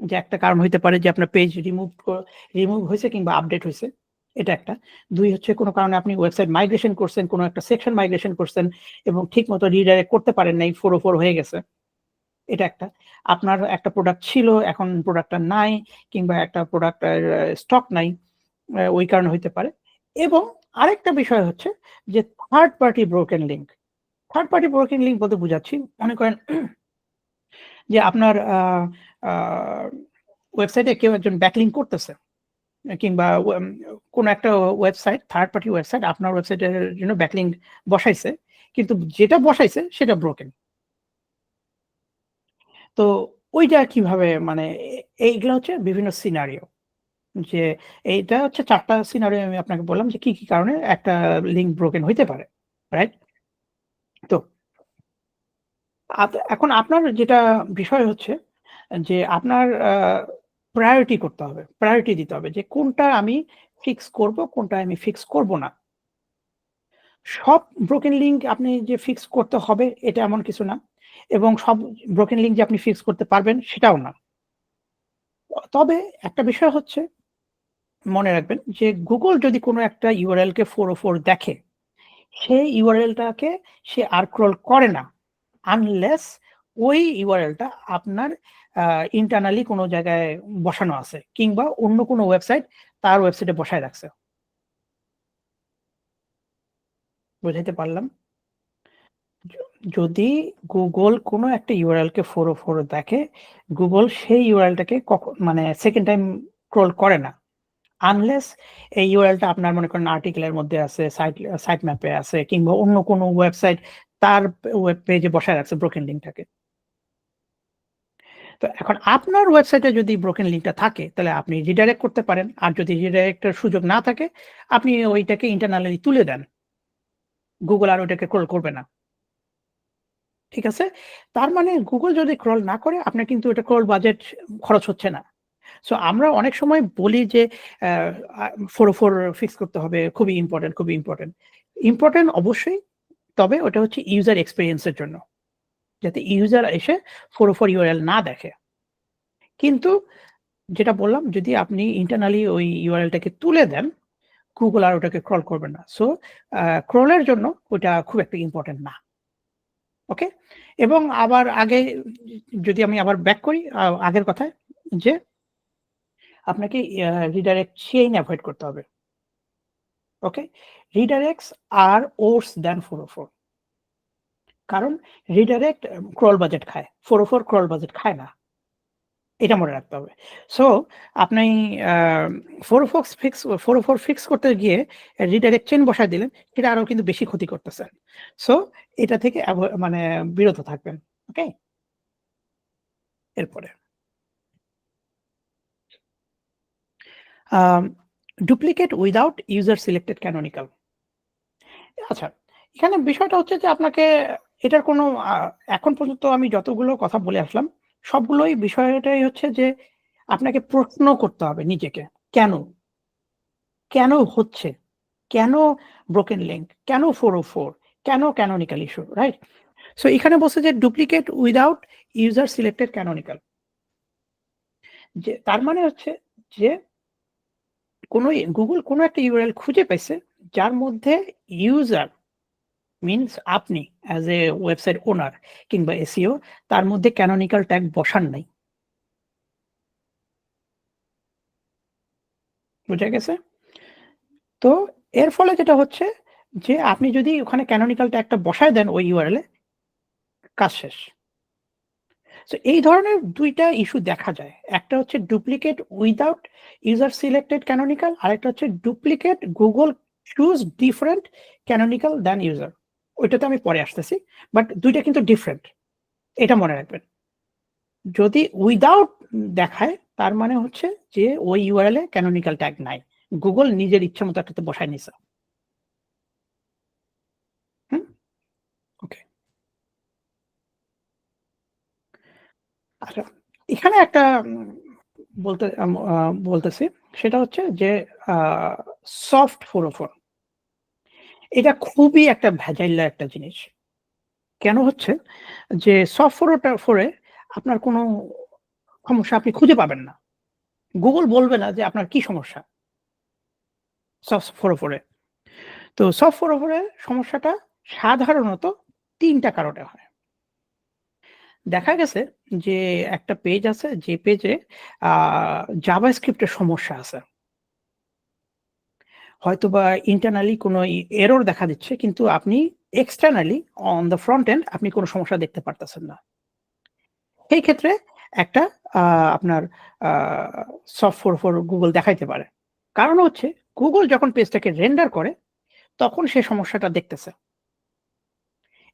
যে একটা কারণ হইতে পারে যে আপনার পেজ রিমুভ হইছে কিংবা আপডেট হইছে। এটা একটা। ২ হচ্ছে কোনো কারণে আপনি ওয়েবসাইট মাইগ্রেশন করছেন, কোনো একটা সেকশন মাইগ্রেশন করছেন এবং ঠিকমতো রিডাইরেক্ট করতে পারেন নাই, 404 হয়ে গেছে। এটা একটা। আপনার একটা প্রোডাক্ট ছিল, এখন প্রোডাক্টটা নাই কিংবা একটা প্রোডাক্টের স্টক নাই। ওই কারণে হইতে পারে। এবং আরেকটা বিষয় হচ্ছে যে third party broken link. Third party broken link বলতে বুঝাচ্ছি, মনে করেন যে আপনার আ ওয়েবসাইটে কেউ একজন ব্যাকলিঙ্ক করতেছে কিংবা কোনো একটা ওয়েবসাইট, থার্ড পার্টি ওয়েবসাইট আপনার ওয়েবসাইটের জন্য ব্যাকলিঙ্ক বসাইছে। কিন্তু যেটা বসাইছে সেটা ব্রোকেন। তো ওইটা কিভাবে মানে এইগুলা হচ্ছে বিভিন্ন সিনারিও। যে এইটা হচ্ছে ৪ টা সিনারিও আমি আপনাকে বললাম যে কি কারণে একটা লিঙ্ক ব্রোকেন হইতে পারে। রাইট? তো এখন আপনার যেটা বিষয় হচ্ছে যে আপনার প্রায়োরিটি করতে হবে। প্রায়োরিটি দিতে হবে যে কোনটা আমি ফিক্স করব, কোনটা আমি ফিক্স করব না। সব ব্রোকেন লিঙ্ক আপনি যে ফিক্স করতে হবে এটা এমন কিছু না। এবং সব ব্রোকেন লিঙ্ক যে আপনি ফিক্স করতে পারবেন সেটাও না। তবে একটা বিষয় হচ্ছে মনে রাখবেন যে Google যদি কোনো একটা URL কে 404 দেখে, সেই URL টাকে সে আর ক্রল করে না। আনলেস ওই URL টা আপনার আ ইন্টারনালি কোনো জায়গায় বসানো আছে কিংবা অন্য কোনো ওয়েবসাইট তার ওয়েবসাইটে বসায় রাখছে। বুঝাইতে পারলাম? য যদি Google কোনো একটা URL কে 404 দেখে, Google সেই URL টাকে মানে 2nd টাইম ক্রল করে না। আনলেস এই URL টা আপনার মনে করেন আর্টিকেল এর মধ্যে আছে, সাইট ম্যাপে আছে কিংবা অন্য কোনো ওয়েবসাইট তার ওয়েব পেজে বসায় রাখছে ব্রোকেন লিঙ্কটাকে। তো এখন আপনার ওয়েবসাইটে যদি ব্রোকেন লিঙ্কটা থাকে তাহলে আপনি রিডাইরেক্ট করতে পারেন। আর যদি রিডাইরেক্ট এর সুযোগ না থাকে, আপনি ওইটাকে ইন্টারনালি তুলে দেন। Google আর ওইটাকে ক্রল করবে না। ঠিক আছে? তার মানে Google যদি ক্রল না করে আপনার কিন্তু ওটা ক্রল বাজেট খরচ হচ্ছে না। সো আমরা অনেক সময় বলি যে অ্যা আ 404 ফিক্স করতে হবে। খুবই ইম্পোর্টেন্ট, খুবই ইম্পোর্টেন্ট। ইম্পোর্টেন্ট অবশ্যই। তবে ওটা হচ্ছে ইউজার এক্সপেরিয়েন্স এর জন্য। যাতে ইউজার এসে 404 URL না দেখে। কিন্তু যেটা বললাম যদি আপনি ইন্টারনালি ওই URL টাকে তুলে দেন, Google আর ওটাকে ক্রল করবে না। সো ক্রল এর জন্য ওটা খুব একটা ইম্পোর্টেন্ট না। ওকে? এবং আবার আগে যদি আমি আবার ব্যাক করি আগের কথায় যে আপনাকে রিডাইরেক্ট চেইন এভয়েড করতে হবে। ওকে? রিডাইরেক্টস আর worse than 404 কারণ রিডাইরেক্ট ক্রল বাজেট খায়। 404 ক্রল বাজেট খায় না। এটা মনে রাখতে হবে। সো আপনি আ 404 ফিক্স করতে গিয়ে রিডাইরেক্ট চেইন বসায় দিলেন, সেটা আরো কিন্তু বেশি ক্ষতি করতেছেন। সো এটা থেকে মানে বিরত থাকবেন। ওকে? এরপরে um duplicate without user selected canonical. আচ্ছা, এখানে বিষয়টা হচ্ছে যে আপনাকে এটার কোনো এখন পর্যন্ত আমি যতগুলো কথা বলে আসলাম, সবগুলোই বিষয়টাই হচ্ছে যে আপনাকে প্রশ্ন করতে হবে নিজেকে। কেন? কেন হচ্ছে? কেন ব্রোকেন লিঙ্ক? কেন 404? কেন ক্যানোনিকাল ইস্যু? রাইট? সো এখানে বলছে যে duplicate without user selected canonical. যে তার মানে হচ্ছে যে Google কোনো একটা URL খুঁজে পাইছে যার মধ্যে ইউজার মিনস আপনি অ্যাজ এ ওয়েবসাইট ওনার কিংবা SEO তার মধ্যে ক্যানোনিকাল ট্যাগ বসান নাই। বুঝা গেছে? তো এর ফলে যেটা হচ্ছে যে আপনি যদি ওখানে ক্যানোনিকাল ট্যাগটা বসায় দেন ওই URL এ কাজ শেষ। সো এই ধরনের ২ টা ইস্যু দেখা যায়। একটা হচ্ছে duplicate without user selected canonical, আরেকটা হচ্ছে duplicate Google choose different canonical than user. ওইটাতে আমি পরে আসতেছি। বাট ২ টা কিন্তু ডিফারেন্ট। এটা মনে রাখবেন। যদি উইথআউট দেখায় তার মানে হচ্ছে যে ওই URL এ ক্যানোনিকাল ট্যাগ নাই। Google নিজের ইচ্ছামত একটাতে বসায় নিছে। হুম? ওকে। আচ্ছা, এখানে একটা বলতে বলতেছি সেটা হচ্ছে যে আ সফট 404 এটা খুবই একটা ভেজাইল্লা একটা জিনিস। কেন হচ্ছে যে সফট 404 এ আপনার কোনো সমস্যা আপনি খুঁজে পাবেন না। Google বলবে না যে আপনার কি সমস্যা সফট 404 এ। তো সফট 404 এর সমস্যাটা সাধারণত ৩ টা কারণে হয়। দেখা গেছে যে একটা পেজ আছে যে পেজে আ জাভাস্ক্রিপ্ট এর সমস্যা আছে। হয়তোবা ইন্টারনালি কোনো এরর দেখা দিচ্ছে কিন্তু আপনি externally on the front end আপনি কোনো সমস্যা দেখতে পারতেছেন না। সেই ক্ষেত্রে একটা আ আপনার আ সফট 404 Google দেখাইতে পারে। কারণ হচ্ছে Google যখন পেজটাকে রেন্ডার করে তখন সে সমস্যাটা দেখতেছে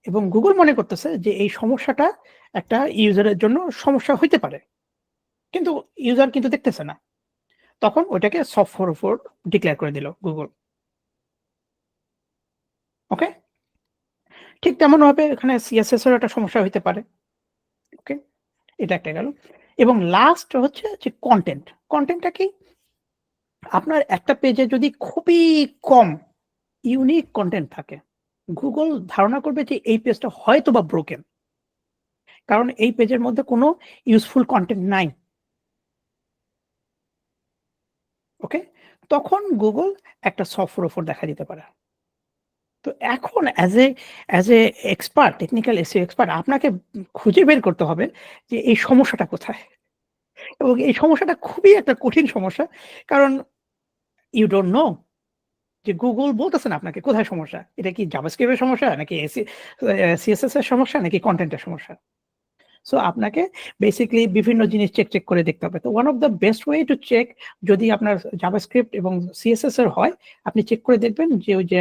এবং গুগল মনে করতেছে যে এই সমস্যাটা একটা ইউজারের জন্য সমস্যা হইতে পারে। কিন্তু ইউজার কিন্তু দেখতেছে না। তখন ওইটাকে সফট ফরওয়ার্ড ডিক্লেয়ার করে দিল গুগল। ওকে? ঠিক তেমনভাবে এখানে সিএসএস এরও একটা সমস্যা হইতে পারে। ওকে? এটা একটা গেল। এবং লাস্ট হচ্ছে যে কনটেন্ট। কনটেন্টটা কি? আপনার একটা পেজে যদি খুবই কম ইউনিক কনটেন্ট থাকে, গুগল ধারণা করবে যে এই পেজটা হয়তোবা ব্রোকেন। কারণ এই পেজের মধ্যে কোনো ইউজফুল কনটেন্ট নাই। ওকে? তখন গুগল একটা সফট ফরওয়ার্ড দেখা দিতে পারে। তো এখন as a expert, technical SEO expert আপনাকে খুঁজে বের করতে হবে যে এই সমস্যাটা কোথায়? এবং এই সমস্যাটা খুবই একটা কঠিন সমস্যা। কারণ ইউ ডোন্ট নো যে গুগল বলতেছে না আপনাকে কোথায় সমস্যা। এটা কি জাভাস্ক্রিপ্ট এর সমস্যা নাকি সিএসএস এর সমস্যা নাকি কনটেন্ট এর সমস্যা? সো আপনাকে বেসিক্যালি বিভিন্ন জিনিস চেক করে দেখতে হবে। তো one of the best way to check যদি আপনার জাভাস্ক্রিপ্ট এবং সিএসএস এর হয়, আপনি চেক করে দেখবেন যে ওই যে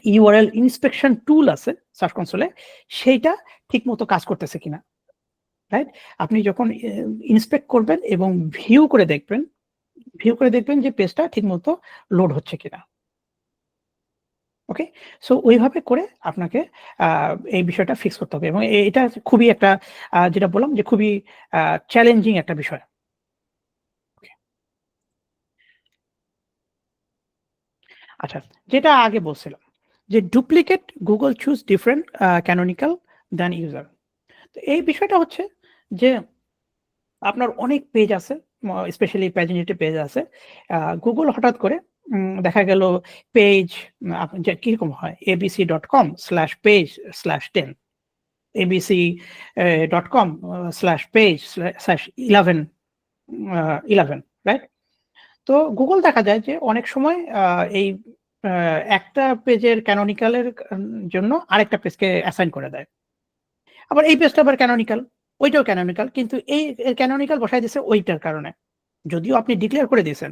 ইউআরএল ইন্সপেকশন টুল আছে সার্চ কনসোলে সেইটা ঠিকমতো কাজ করতেছে কিনা। রাইট? আপনি যখন ইন্সপেক্ট করবেন এবং ভিউ করে দেখবেন যে পেজটা ঠিকমতো লোড হচ্ছে কিনা। ওকে? সো ওইভাবে করে আপনাকে আ এই বিষয়টা ফিক্স করতে হবে এবং এটা খুবই একটা যেটা বললাম যে খুবই চ্যালেঞ্জিং একটা বিষয়। ওকে। আচ্ছা, যেটা আগে বলছিলাম যে duplicate Google choose different canonical than user. তো এই বিষয়টা হচ্ছে যে আপনার অনেক পেজ আছে, স্পেশালি প্যাজিনেটেড পেজ আছে। গুগল হঠাৎ করে দেখা গেল পেজ যে কিরকম হয় abc.com/page/10 abc .com /page/11 11 right? তো গুগল দেখা যায় যে অনেক সময় এই আ একটা পেজের ক্যানোনিকাল এর জন্য আরেকটা পেজকে অ্যাসাইন করে দেয়। আবার এই পেজটা আবার ক্যানোনিকাল, ওইটাও ক্যানোনিকাল কিন্তু এই ক্যানোনিকাল বসায় দিছে ওইটার কারণে। যদিও আপনি ডিক্লেয়ার করে দিয়েছেন।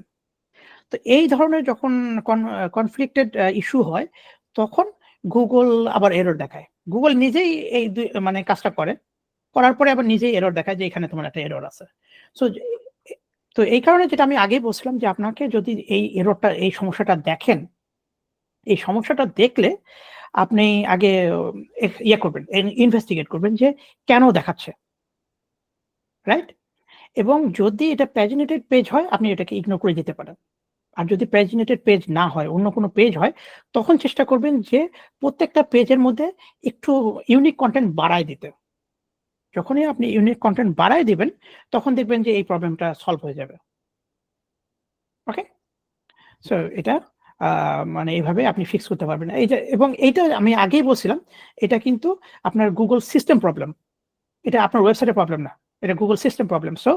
তো এই ধরনের যখন কনফ্লিক্টেড ইস্যু হয় তখন গুগল আবার এরর দেখায়। গুগল নিজেই এই মানে কাজটা করে। করার পরে আবার নিজেই এরর দেখায় যে এখানে তোমার একটা এরর আছে। সো এ তো এই কারণে যেটা আমি আগেই বলছিলাম যে আপনাকে যদি এই এররটা এই সমস্যাটা দেখেন, এই সমস্যাটা দেখলে আপনি আগে ইয়ে করবেন, ইনভেস্টিগেট করবেন যে কেন দেখাচ্ছে, রাইট? এবং যদি এটা প্যাজিনেটেড পেজ হয় আপনি এটাকে ইগনোর করে দিতে পারেন। আর যদি প্যাজিনেটেড পেজ না হয়, অন্য কোনো পেজ হয়, তখন চেষ্টা করবেন যে প্রত্যেকটা পেজের মধ্যে একটু ইউনিক কনটেন্ট বাড়ায় দিতে। যখনই আপনি ইউনিক কনটেন্ট বাড়ায় দিবেন, তখন দেখবেন যে এই প্রবলেমটা সলভ হয়ে যাবে। ওকে? সো এটা আ মানে এভাবে আপনি ফিক্স করতে পারবেন। এই যে এবং এইটা আমি আগেই বলছিলাম, এটা কিন্তু আপনার Google সিস্টেম প্রবলেম। এটা আপনার ওয়েবসাইটের প্রবলেম না। এটা Google সিস্টেম প্রবলেম। সো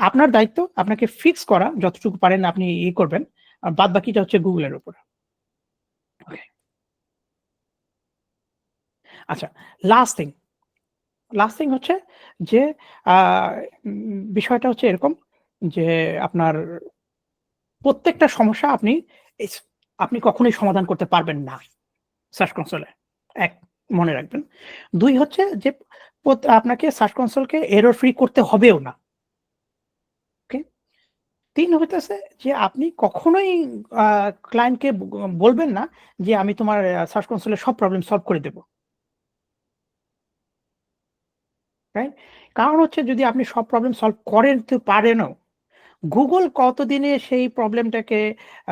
আপনার দায়িত্ব আপনাকে ফিক্স করা যতটুকু পারেন আপনি করবেন। আর বাদবাকিটা হচ্ছে Google এর উপর। ওকে। আচ্ছা, লাস্ট থিং, লাস্ট থিং হচ্ছে যে আ বিষয়টা হচ্ছে এরকম যে আপনার প্রত্যেকটা সমস্যা ইস আপনি কখনোই সমাধান করতে পারবেন না সার্চ কনসোলে। ১ মনে রাখবেন। ২ হচ্ছে যে আপনাকে সার্চ কনসোলকে এরর ফ্রি করতে হবেও না। ওকে? ৩ হইতেছে যে আপনি কখনোই আ ক্লায়েন্টকে বলবেন না যে আমি তোমার সার্চ কনসোল এর সব প্রবলেম সলভ করে দেব। রাইট? কারণ হচ্ছে যদি আপনি সব প্রবলেম সলভ করতে পারেনও, Google কতদিনে সেই প্রবলেমটাকে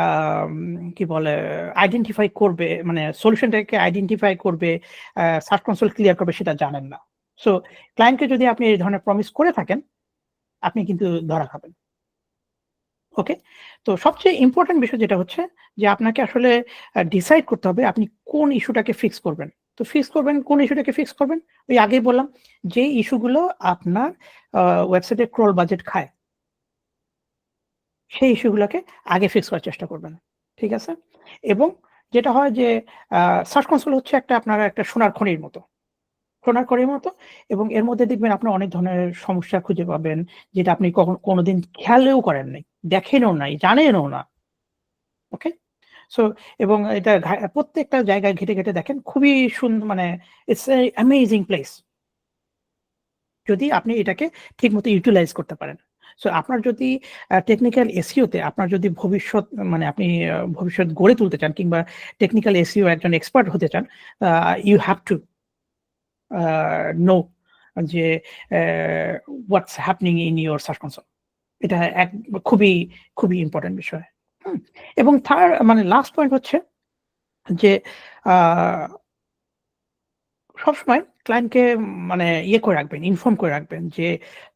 আম কি বলে আইডেন্টিফাই করবে, মানে সলিউশনটাকে আইডেন্টিফাই করবে, সার্চ কনসোল ক্লিয়ার করবে সেটা জানেন না। সো ক্লায়েন্টকে যদি আপনি এই ধরনের প্রমিস করে থাকেন, আপনি কিন্তু ধরা খাবেন। ওকে? তো সবচেয়ে ইম্পোর্টেন্ট বিষয় যেটা হচ্ছে যে আপনাকে আসলে ডিসাইড করতে হবে আপনি কোন ইস্যুটাকে ফিক্স করবেন। তো কোন ইস্যুটাকে ফিক্স করবেন? ওই আগেই বললাম যে ইস্যুগুলো আপনার আ ওয়েবসাইটের ক্রল বাজেট খায়। সেই ইস্যুগুলাকে আগে ফিক্স করার চেষ্টা করবেন। ঠিক আছে? এবং যেটা হয় যে আ সার্চ কনসোল হচ্ছে আপনার একটা সোনার খনির মতো। সোনার খনির মতো এবং এর মধ্যে দেখবেন আপনি অনেক ধরনের সমস্যা খুঁজে পাবেন যেটা আপনি কোনদিন খেয়ালেও করেন নাই, দেখেনও নাই, জানেনও না। ওকে? সো এবং এটা প্রত্যেকটা জায়গায় ঘেঁটে, ঘেঁটে দেখেন খুবই মানে ইটস এ অ্যামেজিং প্লেস। যদি আপনি এটাকে ঠিকমতো ইউটিলাইজ করতে পারেন। সো আপনার যদি টেকনিক্যাল এসইও তে আপনার যদি ভবিষ্যৎ মানে আপনি ভবিষ্যৎ গড়ে তুলতে চান কিংবা টেকনিক্যাল এসইও একজন এক্সপার্ট হতে চান, ইউ হ্যাভ টু নো যে what's happening in your search console. এটা খুবই, খুবই ইম্পোর্টেন্ট বিষয়। হুম? এবং মানে লাস্ট পয়েন্ট হচ্ছে যে আ সবসময় ক্লায়েন্টকে মানে করে রাখবেন, ইনফর্ম করে রাখবেন যে,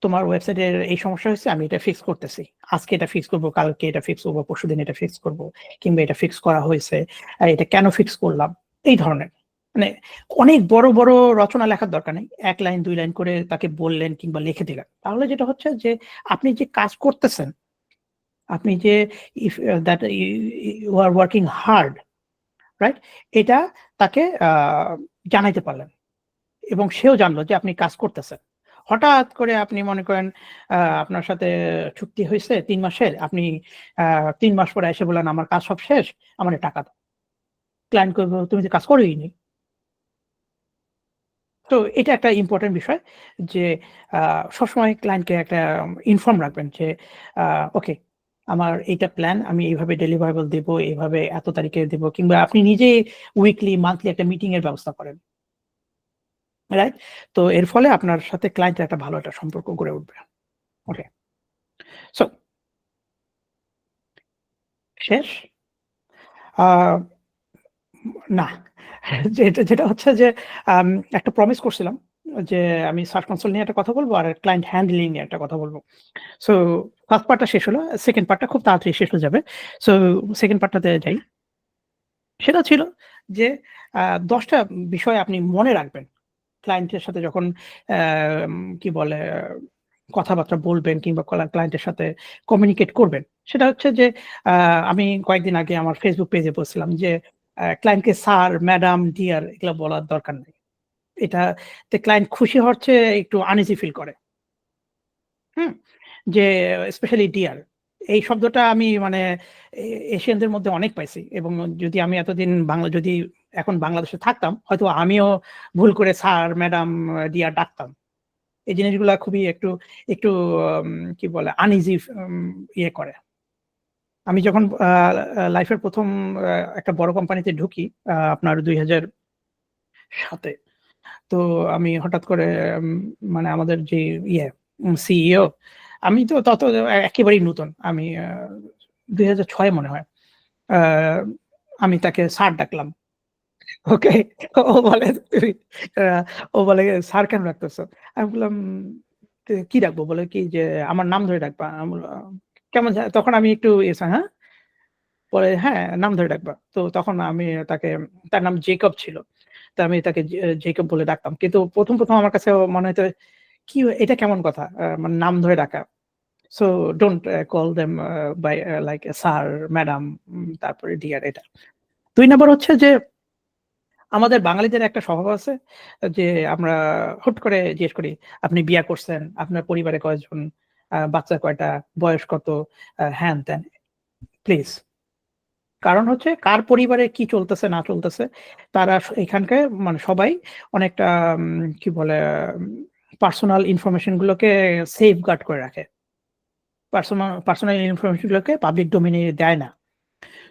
"তোমার ওয়েবসাইটের এই সমস্যা হয়েছে, আমি এটা ফিক্স করতেছি। আজকে এটা ফিক্স করব, কালকে এটা ফিক্স করব, পরশুদিন এটা ফিক্স করব। কিংবা এটা ফিক্স করা হয়েছে। এটা কেন ফিক্স করলাম?" এই ধরনের। মানে অনেক বড়, বড় রচনা লেখার দরকার নেই। ১ লাইন ২ লাইন করে তাকে বললেন কিংবা লিখে দিলেন। তাহলে যেটা হচ্ছে যে আপনি যে কাজ করতেছেন, আপনি যে if that you are working hard, right? এটা তাকে জানাইতে পারলেন। এবং সেও জানলো যে আপনি কাজ করতেছেন। হঠাৎ করে আপনি মনে করেন আপনার সাথে চুক্তি হইছে ৩ মাসের। আপনি আ ৩ মাস পরে এসে বললেন, "আমার কাজ সব শেষ, আমারে টাকা দাও।" ক্লায়েন্ট কইব, "তুমি তো কাজ করিইনি।" তো এটা একটা ইম্পোর্টেন্ট বিষয় যে আ সবসময় ক্লায়েন্টকে একটা ইনফর্ম রাখবেন যে আ ওকে, আমার এইটা প্ল্যান, আমি এইভাবে ডেলিভারেবল দিব, এভাবে এত তারিখে দিব কিংবা আপনি নিজেই উইকলি, মান্থলি একটা মিটিং এর ব্যবস্থা করেন। রাইট? তো এর ফলে আপনার সাথে ক্লায়েন্টের একটা ভালো একটা সম্পর্ক গড়ে উঠবে। ওকে। সো শেষ? আ না। যেটা যেটা হচ্ছে যে আম একটা প্রমিস করছিলাম যে আমি সার্চ কনসোল নিয়ে একটা কথা বলব আর ক্লায়েন্ট হ্যান্ডলিং নিয়ে একটা কথা বলব। সো ফার্স্ট পার্টটা শেষ হলো। সেকেন্ড পার্টটা খুব তাড়াতাড়ি শেষ হয়ে যাবে। সো সেকেন্ড পার্টটাতে যাই। সেটা ছিল যে আ ১০ টা বিষয় আপনি মনে রাখবেন। ক্লায়েন্টের সাথে যখন কি বলে কথাবার্তা বলবেন কিংবা ক্লায়েন্টের সাথে কমিউনিকেট করবেন। সেটা হচ্ছে যে আমি কয়েকদিন আগে আমার Facebook পেজে বলছিলাম যে ক্লায়েন্টকে স্যার, ম্যাডাম, ডিয়ার এগুলা বলার দরকার নেই। এটাতে ক্লায়েন্ট খুশি হওয়ার চেয়ে একটু আনইজি ফিল করে। হুম? যে স্পেশালি ডিয়ার। এই শব্দটা আমি মানে এ এশিয়ানদের মধ্যে অনেক পাইছি এবং যদি আমি এতদিন যদি এখন বাংলাদেশে থাকতাম হয়তো আমিও ভুল করে স্যার, ম্যাডাম, ডিয়ার ডাকতাম। এই জিনিসগুলা খুবই একটু একটু আম কি বলে আনইজি ইয়ে করে। আমি যখন লাইফের ১ম একটা বড় কোম্পানিতে ঢুকি আপনার ২০০৭ এ। তো আমি হঠাৎ করে উম মানে আমাদের যে ইয়ে সিইও আমি তো একেবারেই নতুন। আমি ২০০৬ মনে হয়। আ আমি তাকে স্যার ডাকলাম। ওকে। ও বলে তুমি আ ও বলে, "স্যার কেন ডাকতেছো?" আমি বললাম, কি ডাকবো?" বলে কি যে, "আমার নাম ধরে ডাকবা।" আমি বললাম, "কেমন তখন আমি একটু হ্যাঁ?" পরে, "হ্যাঁ, নাম ধরে ডাকবা।" তো তখন আমি তাকে তার নাম জেকব ছিল। তো আমি তাকে জেকব বলে ডাকতাম। কিন্তু ১ম আমার কাছে মনে হইতো, এটা কেমন কথা? মানে নাম ধরে ডাকা। So don't call them by like sir, madam তারপরে ডিয়ার এটা। ২ নাম্বার হচ্ছে যে আমাদের বাঙালিদের একটা স্বভাব আছে যে আমরা হুট করে জিজ্ঞেস করি, "আপনি বিয়া করছেন? আপনার পরিবারে কয়জন? বাচ্চা কয়টা? বয়স কত?" হ্যান-ত্যান। প্লিজ। কারণ হচ্ছে কার পরিবারে কি চলতেছে না চলতেছে তারা এখানকার মানে সবাই অনেকটা কি বলে পার্সোনাল ইনফরমেশন গুলোকে সেফগার্ড করে রাখে। পার্সোনাল ইনফরমেশন গুলোকে পাবলিক ডোমেইন এ দেয় না।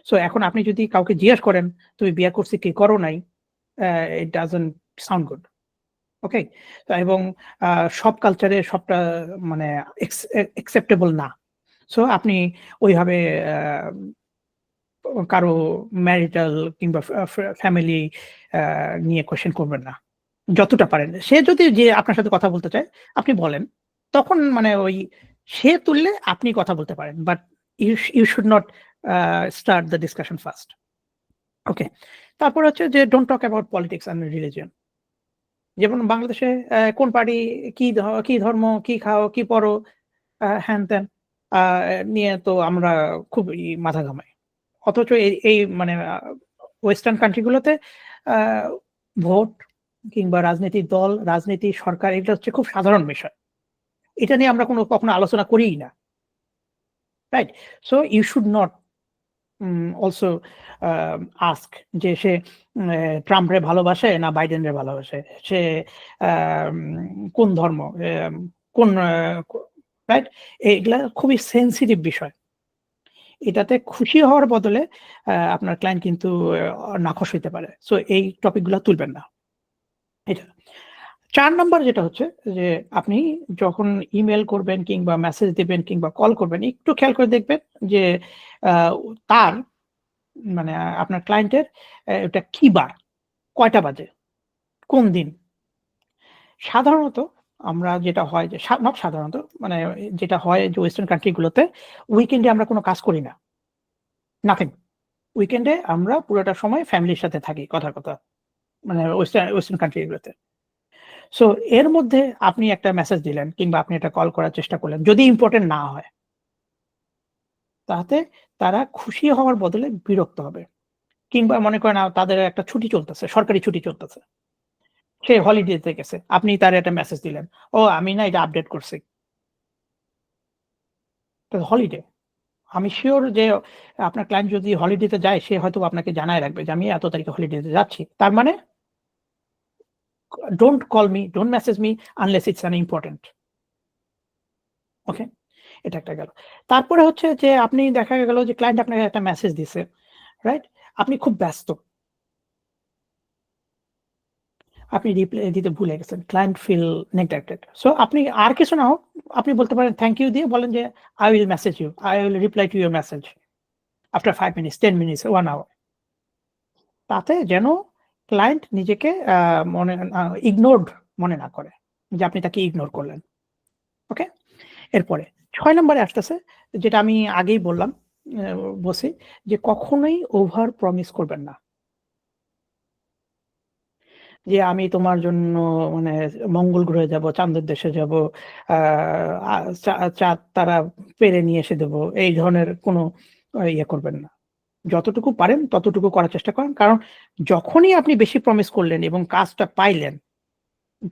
সো এখন আপনি যদি কাউকে জিজ্ঞেস করেন, "তুমি বিয়া করছি কি করো নাই?" It doesn't sound good. Okay? এবং আ সব কালচারে সবটা মানে অ্যাকসেপ্টেবল না। সো আপনি ওইভাবে আ কারো ম্যারিটাল কিংবা ফ্যামিলি আ নিয়ে কোয়েশ্চেন করবেন না। যতটা পারেন। সে যদি যে আপনার সাথে কথা বলতে চায়, আপনি বলেন। তখন মানে সে তুললে আপনি কথা বলতে পারেন। But you should not start the discussion first. Okay? তারপর হচ্ছে যে don't talk about politics and religion. যেমন বাংলাদেশে কোন পার্টি, কি ধর্ম, কি খাও, কি পড়ো, হ্যান-ত্যান আ নিয়ে তো আমরা খুবই মাথা ঘামাই। অথচ এই মানে ওয়েস্টার্ন কান্ট্রি গুলোতে আ ভোট কিংবা রাজনৈতিক দল, রাজনীতি, সরকার এগুলো হচ্ছে খুব সাধারণ বিষয়। এটা নিয়ে আমরা কখনো আলোচনা করিই না। Right? So you should not also ask যে সে ট্রাম্পরে ভালোবাসে না বাইডেনরে ভালোবাসে, সে কোন ধর্ম, কোন রাইট, এগুলা খুবই সেন্সিটিভ বিষয়। এটাতে খুশি হওয়ার বদলে আপনার ক্লায়েন্ট কিন্তু নাখোশ হইতে পারে। সো এই টপিক গুলা তুলবেন না। এটা ৪ নাম্বার যেটা হচ্ছে যে আপনি যখন ইমেইল করবেন কিংবা মেসেজ দিবেন কিংবা কল করবেন, একটু খেয়াল করে দেখবেন যে আ তার মানে আপনার ক্লায়েন্টের ওটা কি বার, কয়টা বাজে, কোন দিন। সাধারণত আমরা যেটা হয় যে নট সাধারণত, মানে যেটা হয় যে ওয়েস্টার্ন কান্ট্রি গুলোতে উইকেন্ডে আমরা কোন কাজ করি না। নাথিং। উইকেন্ডে আমরা পুরোটা সময় ফ্যামিলির সাথে থাকি কথার কথা। মানে ওয়েস্টার্ন কান্ট্রি গুলোতে। সো এর মধ্যে আপনি একটা মেসেজ দিলেন কিংবা আপনি একটা কল করার চেষ্টা করলেন। যদি ইম্পোর্টেন্ট না হয়, তাতে তারা খুশি হওয়ার বদলে বিরক্ত হবে। কিংবা মনে করেন তাদের একটা ছুটি চলতেছে, সরকারি ছুটি চলতেছে। সে হলিডেতে গেছে। আপনি তারে একটা মেসেজ দিলেন। "ও আমি না এটা আপডেট করছি।" তো হলিডে। আমি সিউর যে আপনার ক্লায়েন্ট যদি হলিডেতে যায় সে হয়তোবা আপনাকে জানায় রাখবে যে আমি এত তারিখে হলিডেতে যাচ্ছি। তার মানে don't call me, don't message me unless it's an important. Okay? এটা একটা গেল। তারপরে হচ্ছে যে আপনি দেখা গেল যে ক্লায়েন্ট আপনাকে একটা মেসেজ দিছে, রাইট? আপনি খুব ব্যস্ত। আপনি রিপ্লাই দিতে ভুলে গেছেন। Client feel neglected. সো আপনি আর কিছু না হোক, আপনি বলতে পারেন থ্যাংক ইউ দিয়ে বলেন যে I will message you. I will reply to your message after 5 minutes, 10 minutes, 1 hour. তাতে যেন ক্লায়েন্ট নিজেকে মনে ইগনোরড মনে না করে। যে আপনি তাকে ইগনোর করলেন। ওকে? এরপরে ৬ নম্বরে আসতেছে যেটা আমি আগেই বললাম, অ্যা বলছি যে কখনোই ওভার প্রমিস করবেন না। যে আমি তোমার জন্য মানে মঙ্গল গ্রহে যাবো, চাঁদের দেশে যাবো, আ আ চাঁদ তারা পেড়ে নিয়ে এসে দেবো। এই ধরনের কোনো ইয়ে করবেন না। যতটুকু পারেন ততটুকু করার চেষ্টা করেন। কারণ যখনই আপনি বেশি প্রমিস করলেন এবং কাজটা পাইলেন,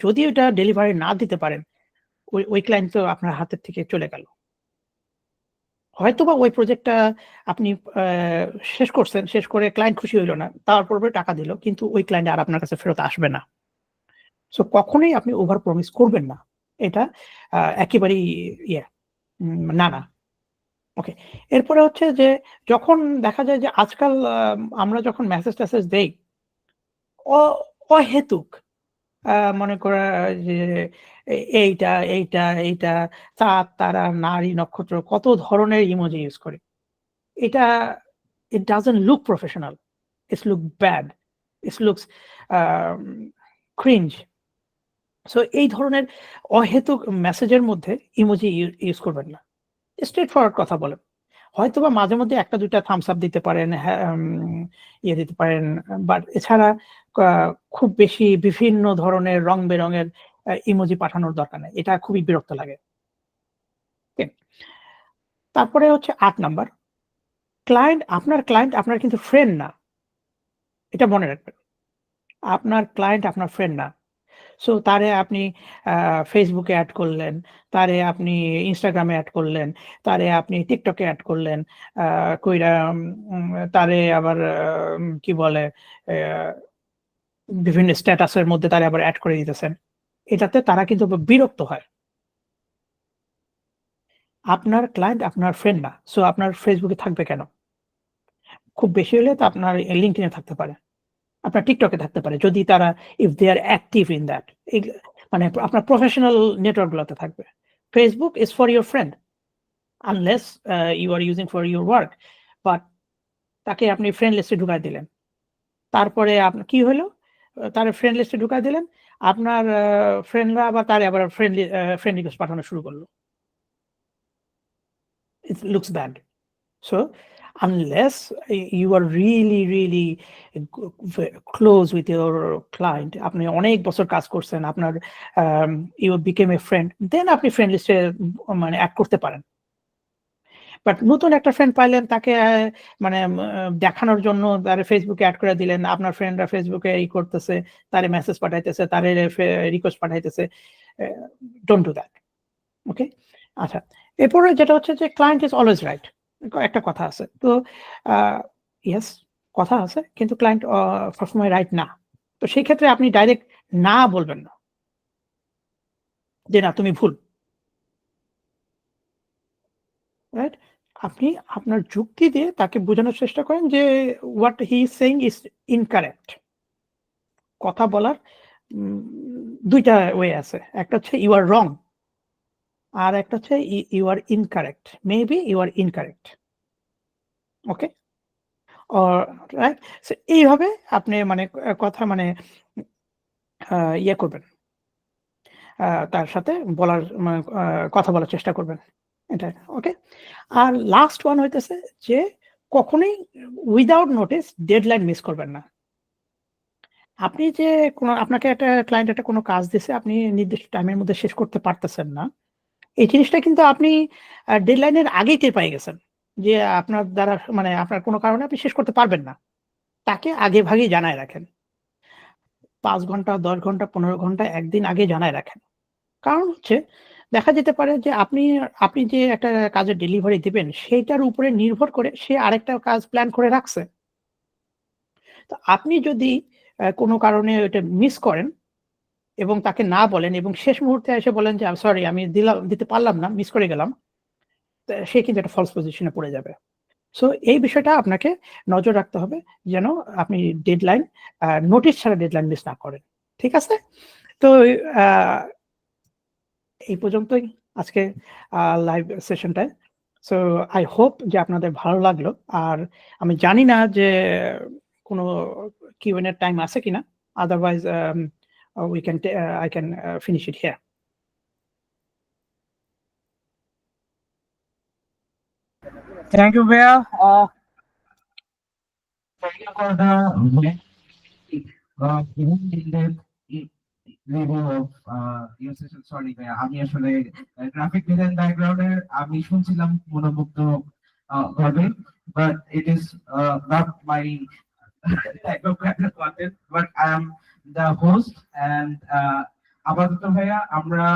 যদি ওটা ডেলিভারি না দিতে পারেন, ওই ক্লায়েন্ট তো আপনার হাতের থেকে চলে গেল। হয়তোবা ওই প্রজেক্টটা আপনি আ শেষ করছেন, শেষ করে ক্লায়েন্ট খুশি হইল না। তারপরে টাকা দিল। কিন্তু ওই ক্লায়েন্ট আর আপনার কাছে ফেরত আসবে না। সো কখনোই আপনি ওভার প্রমিস করবেন না। এটা একেবারেই ইয়ে না, না। ওকে। এরপরে হচ্ছে যে যখন দেখা যায় যে আজকাল আমরা যখন মেসেজ-টেসেজ দেই, অ অহেতুক মনে করা যে এইটা, চাঁদ, তারা, নারী, নক্ষত্র কত ধরনের ইমোজি ইউজ করে। এটা it doesn't look professional. It look bad. It looks um cringe. So এই ধরনের অহেতুক মেসেজের মধ্যে ইমোজি ইউজ করবেন না। স্ট্রেইট ফরওয়ার্ড কথা বলেন। হয়তোবা মাঝে মধ্যে ১ টা ২ টা থামস আপ দিতে পারেন, হ্যাঁ, ইয়ে দিতে পারেন। বাট এছাড়া আ খুব বেশি বিভিন্ন ধরনের রং-বেরঙের ইমোজি পাঠানোর দরকার নাই। এটা খুবই বিরক্ত লাগে। ওকে? তারপরে হচ্ছে ৮ নাম্বার, ক্লায়েন্ট আপনার কিন্তু ফ্রেন্ড না। এটা মনে রাখবেন। আপনার ক্লায়েন্ট আপনার ফ্রেন্ড না। সো তারে আপনি আ Facebook এ এড করলেন, তারে আপনি Instagram এ এড করলেন, তারে আপনি TikTok এ এড করলেন। আ কইরা তারে আবার কি বলে অ্যা বিভিন্ন স্ট্যাটাসের মধ্যে তারে আবার এড করে দিতেছেন। এটাতে তারা কিন্তু বিরক্ত হয়। আপনার ক্লায়েন্ট আপনার ফ্রেন্ড না। সো আপনার Facebook এ থাকবে কেন? খুব বেশি হলে তো আপনার LinkedIn এ থাকতে পারে। আপনার TikTok এ থাকতে পারে। যদি তারা if they are active in that মানে আপনার প্রফেশনাল নেটওয়ার্ক গুলাতে থাকবে। Facebook is for your friend unless you are using for your work. But তাকে আপনি ফ্রেন্ড লিস্টে ঢুকায় দিলেন। তারপরে কি হইলো? তারে ফ্রেন্ড লিস্টে ঢুকায় দিলেন। আপনার ফ্রেন্ডরা আবার তারে আবার ফ্রেন্ড রিকোয়েস্ট পাঠানো শুরু করল। It looks bad. So unless you are really close with your client, আপনি অনেক বছর কাজ করছেন, আপনার you became a friend, then আপনি ফ্রেন্ড লিস্টে মানে এড করতে পারেন। বাট নতুন একটা ফ্রেন্ড পাইলেন তাকে মানে দেখানোর জন্য তারে Facebook এ এড করে দিলেন। আপনার ফ্রেন্ডরা Facebook এ করতেছে, তারে মেসেজ পাঠাইতেছে, তারে রিকোয়েস্ট পাঠাইতেছে। Don't do that. ওকে? আচ্ছা। এরপরে যেটা হচ্ছে যে ক্লায়েন্ট ইস অলওয়েজ রাইট। একটা কথা আছে। তো ইয়েস, কথা আছে কিন্তু ক্লায়েন্ট সবসময় রাইট না। তো সেই ক্ষেত্রে আপনি ডাইরেক্ট না বলবেন না। যে না তুমি ভুল। রাইট? আপনি আপনার যুক্তি দিয়ে তাকে বোঝানোর চেষ্টা করেন যে what he is saying is incorrect. কথা বলার ২ টা ওয়ে আছে। একটা হচ্ছে you are wrong আর একটা হচ্ছে you are incorrect. Maybe you are incorrect. Okay? Or right? So এইভাবে আপনি মানে কথা মানে ইয়ে করবেন। তার সাথে বলার মানে কথা বলার চেষ্টা করবেন। এটা ওকে? আর লাস্ট ওয়ান হইতেছে যে কখনোই উইথআউট নোটিস ডেডলাইন মিস করবেন না। আপনি যে আপনাকে একটা ক্লায়েন্ট একটা কোনো কাজ দিছে, আপনি নির্দিষ্ট টাইমের মধ্যে শেষ করতে পারতেছেন না। এই জিনিসটা কিন্তু আপনি ডেডলাইন এর আগেই টের পেয়ে গেছেন। যে আপনার দ্বারা মানে আপনার কোনো কারণে আপনি শেষ করতে পারবেন না। তাকে আগেভাগেই জানায় রাখেন। ৫ ঘন্টা, ১০ ঘন্টা, ১৫ ঘন্টা একদিন আগে জানায় রাখেন। কারণ হচ্ছে দেখা যেতে পারে যে আপনি যে একটা কাজের ডেলিভারি দিবেন সেইটার উপরে নির্ভর করে সে আরেকটা কাজ প্ল্যান করে রাখছে। তো আপনি যদি কোনো কারণে ওইটা মিস করেন এবং তাকে না বলেন এবং শেষ মুহূর্তে এসে বলেন যে, সরি আমি দিতে পারলাম না, মিস করে গেলাম।" সে কিন্তু একটা ফলস পজিশন এ পড়ে যাবে। সো এই বিষয়টা আপনাকে নজর রাখতে হবে যেন আপনি ডেডলাইন নোটিস ছাড়া ডেডলাইন মিস না করেন। ঠিক আছে? তো আ এই পর্যন্তই আজকে লাইভ সেশনটায়। সো আই হোপ যে আপনাদের ভালো লাগলো। আর আমি জানি না যে কোনো Q&A এর টাইম আছে কিনা? Otherwise we can I can finish it here. Thank you, Bea. Thank you for the in-depth review of your session. Sorry, Bea. আমি আসলে গ্রাফিক ডিজাইন ব্যাকগ্রাউন্ডের আমি শুনছিলাম মনোমুগ্ধ ভাবে, but it is not my type of content, but I am the host and আপাতত ভাইয়া আমরা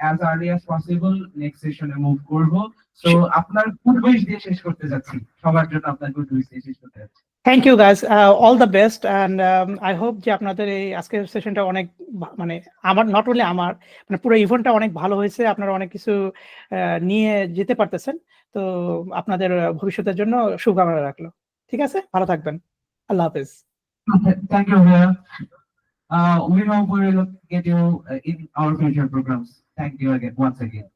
as early as possible next সেশনে মুভ করব। সো আপনার গুড উইশ দিয়ে শেষ করতে যাচ্ছি, সবার জন্য আপনার গুড উইশ দিয়ে শেষ করতে যাচ্ছি। Thank you guys, all the best and I hope যে আপনাদের এই আজকের সেশনটা অনেক মানে আমার নট অনলি আমার মানে পুরো ইভেন্টটা অনেক ভালো হয়েছে। আপনারা অনেক কিছু নিয়ে যেতে পারতেছেন। তো আপনাদের ভবিষ্যতের জন্য শুভকামনা রাখলো। ঠিক আছে? ভালো থাকবেন। আল্লাহ হাফেজ। Thank you, Bea. We hope we will get you in our future programs. Thank you again, once again.